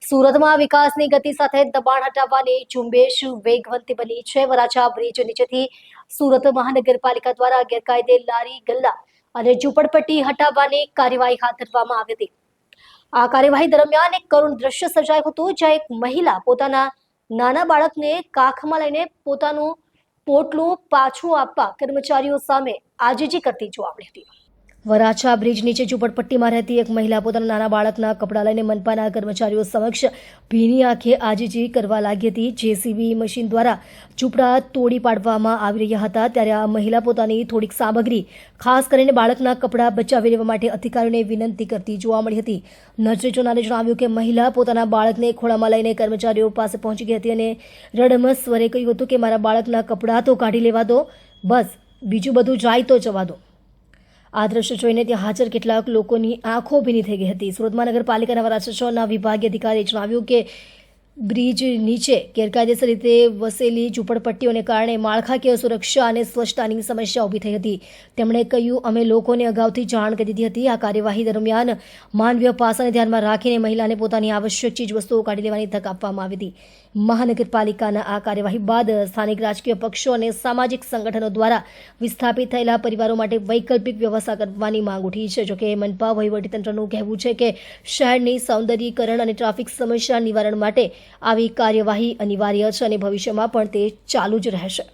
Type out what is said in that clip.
સુરતમાં વિકાસની ગતિ સાથે દબાણ હટાવવાની ઝુંબેશ વેગવંતી બની છે. વરાછા બ્રિજ નીચેથી સુરત મહાનગરપાલિકા દ્વારા ગેરકાયદે લારી ગલ્લા અને ઝૂંપડપટ્ટી હટાવવાની કાર્યવાહી હાથ ધરવામાં આવી હતી. આ કાર્યવાહી દરમિયાન એક કરુણ દ્રશ્ય સર્જાયું હતું, જ્યાં એક મહિલા પોતાના નાના બાળકને કાખમાં લઈને પોતાનું પોટલું પાછું આપવા કર્મચારીઓ સામે આજીજી કરતી જોવા મળી હતી. વરાછા બ્રિજ નીચે ઝૂંપડપટ્ટીમાં રહેતી એક મહિલા પોતાના નાના બાળકના કપડાં લઈને મનપાના કર્મચારીઓ સમક્ષ ભીની આંખે આજીજી કરવા લાગી હતી. જેસીબી મશીન દ્વારા ઝૂંપડા તોડી પાડવામાં આવી રહ્યા હતા, ત્યારે આ મહિલા પોતાની થોડીક સામગ્રી ખાસ કરીને બાળકના કપડાં બચાવી લેવા માટે અધિકારીઓને વિનંતી કરતી જોવા મળી હતી. નજરે જોનારે જણાવ્યું કે મહિલા પોતાના બાળકને ખોળામાં લઈને કર્મચારીઓ પાસે પહોંચી ગઈ હતી અને રડમસ સ્વરે કહ્યું હતું કે મારા બાળકના કપડાં તો કાઢી લેવા દો, બસ બીજું બધું જાય તો જવા દો. આ દ્રશ્ય જોઈને ત્યાં હાજર કેટલાક લોકોની આંખો ભીની થઈ ગઈ હતી. સુરત મહાનગરપાલિકાના વરાછા 6ના વિભાગીય અધિકારીએ જણાવ્યું કે બ્રિજ નીચે ગેરકાયદેસર રીતે વસેલી ઝૂંપડપટ્ટીઓને કારણે માળખાકીય સુરક્ષા અને સ્વચ્છતાની સમસ્યા ઊભી થઈ હતી. તેમણે કહ્યું, અમે લોકોને અગાઉથી જાણ કરી દીધી હતી. આ કાર્યવાહી દરમિયાન માનવીય પાસાને ધ્યાનમાં રાખીને મહિલાને પોતાની આવશ્યક ચીજવસ્તુઓ કાઢી લેવાની તક આપવામાં આવી હતી. મહાનગરપાલિકાના આ કાર્યવાહી બાદ સ્થાનિક રાજકીય પક્ષો અને સામાજિક સંગઠનો દ્વારા વિસ્થાપિત થયેલા પરિવારો માટે વૈકલ્પિક વ્યવસ્થા કરવાની માંગ ઉઠી છે. જોકે મનપા વહીવટીતંત્રનું કહેવું છે કે શહેરની સૌંદર્યીકરણ અને ટ્રાફિક સમસ્યા નિવારણ માટે આવી કાર્યવાહી અનિવાર્ય છે અને ભવિષ્યમાં પણ તે ચાલુ જ રહેશે.